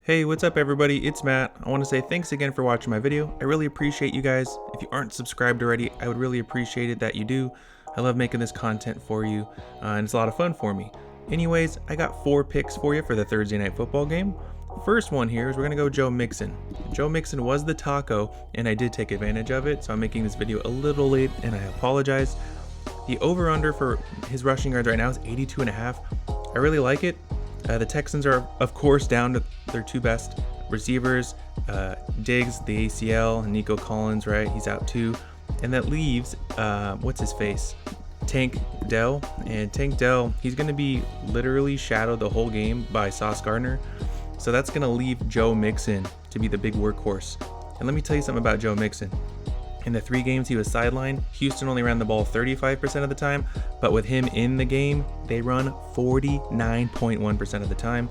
Hey, what's up everybody? It's Matt. I want to say thanks again for watching my video. I really appreciate you guys. If you aren't subscribed already, I would really appreciate it that you do. I love making this content for you, and it's a lot of fun for me. Anyways, I got 4 picks for you for the Thursday night football game. First one here is we're going to go Joe Mixon. Joe Mixon was the taco, and I did take advantage of it, so I'm making this video a little late, and I apologize. The over-under for his rushing yards right now is 82.5. I really like it. The Texans are, of course, down to their 2 best receivers, Diggs, the ACL, and Nico Collins, right? He's out too. And that leaves, what's his face? Tank Dell. And Tank Dell, he's going to be literally shadowed the whole game by Sauce Gardner. So that's going to leave Joe Mixon to be the big workhorse. And let me tell you something about Joe Mixon. In the 3 games he was sidelined, Houston only ran the ball 35% of the time, but with him in the game, they run 49.1% of the time,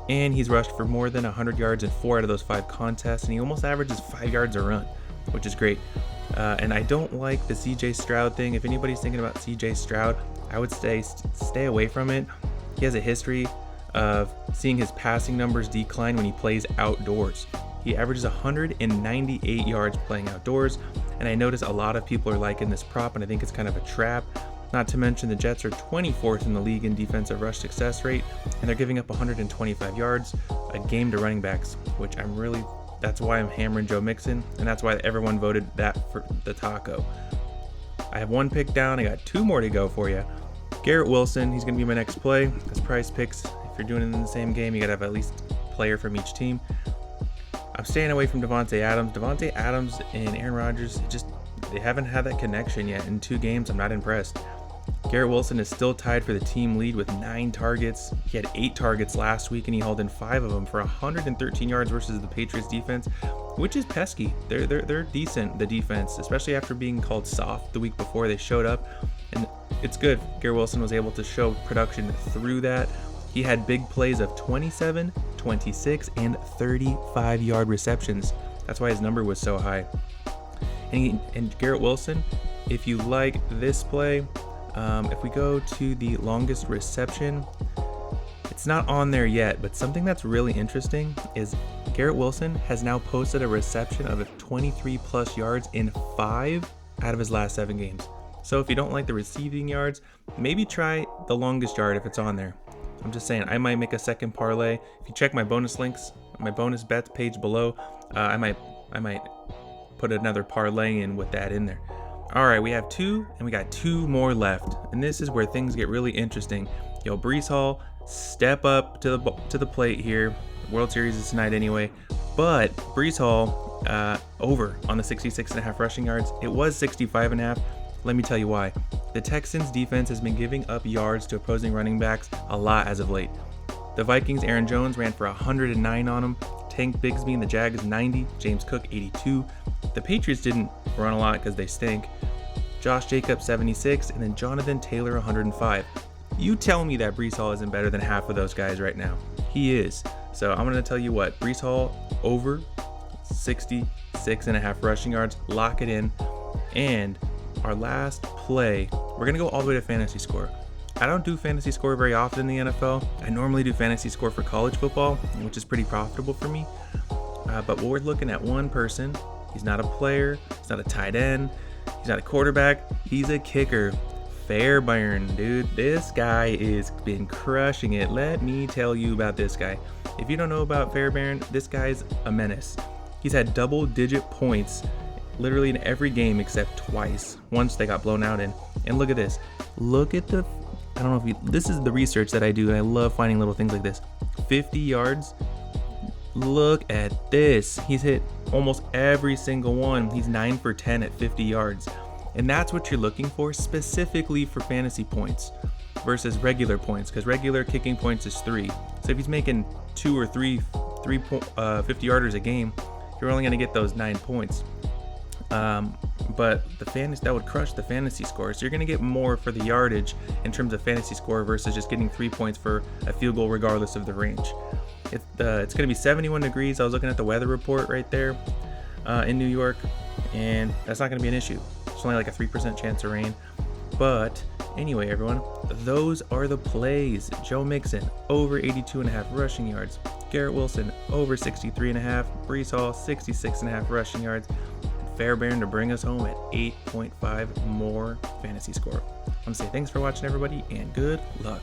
and he's rushed for more than 100 yards in 4 out of those 5 contests, and he almost averages 5 yards a run, which is great. And I don't like the CJ Stroud thing. If anybody's thinking about CJ Stroud, I would stay away from it. He has a history of seeing his passing numbers decline when he plays outdoors. He averages 198 yards playing outdoors, and I notice a lot of people are liking this prop, and I think it's kind of a trap. Not to mention the Jets are 24th in the league in defensive rush success rate, and they're giving up 125 yards a game to running backs, which that's why I'm hammering Joe Mixon, and that's why everyone voted that for the taco. I have 1 pick down, I got 2 more to go for you. Garrett Wilson, he's gonna be my next play. As PrizePicks, if you're doing it in the same game, you gotta have at least a player from each team. I'm staying away from Davante Adams. Davante Adams and Aaron Rodgers, they haven't had that connection yet. In 2 games, I'm not impressed. Garrett Wilson is still tied for the team lead with 9 targets. He had 8 targets last week, and he hauled in 5 of them for 113 yards versus the Patriots defense, which is pesky. They're decent, the defense, especially after being called soft the week before they showed up. And it's good. Garrett Wilson was able to show production through that. He had big plays of 27, 26, and 35-yard receptions. That's why his number was so high. And Garrett Wilson, if you like this play, if we go to the longest reception, it's not on there yet, but something that's really interesting is Garrett Wilson has now posted a reception of 23 plus yards in 5 out of his last 7 games. So if you don't like the receiving yards, maybe try the longest yard if it's on there. I'm just saying, I might make a second parlay. If you check my bonus links, my bonus bets page below, I might put another parlay in with that in there. All right, we have 2, and we got 2 more left, and this is where things get really interesting. Yo, Breece Hall, step up to the plate here. World Series is tonight anyway, but Breece Hall over on the 66.5 rushing yards. It was 65.5. Let me tell you why. The Texans defense has been giving up yards to opposing running backs a lot as of late. The Vikings, Aaron Jones ran for 109 on him. Tank Bigsby and the Jags 90. James Cook 82. The Patriots didn't run a lot because they stink. Josh Jacobs 76, and then Jonathan Taylor 105. You tell me that Breece Hall isn't better than half of those guys right now. He is. So I'm going to tell you what, Breece Hall over 66.5 rushing yards. Lock it in. And our last play, we're going to go all the way to fantasy score. I don't do fantasy score very often in the NFL. I normally do fantasy score for college football, which is pretty profitable for me. But we're looking at one person. He's not a player. He's not a tight end. He's not a quarterback. He's a kicker. Fairbairn, dude. This guy has been crushing it. Let me tell you about this guy. If you don't know about Fairbairn, this guy's a menace. He's had double-digit points literally in every game except twice. Once they got blown out in. And look at this. Look at the, I don't know if you, this is the research that I do, and I love finding little things like this. 50 yards. Look at this. He's hit almost every single one. He's 9 for 10 at 50 yards. And that's what you're looking for specifically for fantasy points versus regular points, because regular kicking points is 3. So if he's making 2 or 3 50-yarders a game, you're only going to get those 9 points. But that would crush the fantasy score. So you're going to get more for the yardage in terms of fantasy score versus just getting 3 points for a field goal regardless of the range. It's going to be 71 degrees. I was looking at the weather report right there in New York, and that's not going to be an issue. It's only like a 3% chance of rain. But anyway, everyone, those are the plays. Joe Mixon, over 82.5 rushing yards. Garrett Wilson over 63.5, Breece Hall 66.5 rushing yards, and Fairbairn to bring us home at 8.5 more fantasy score. I want to say thanks for watching, everybody, and good luck.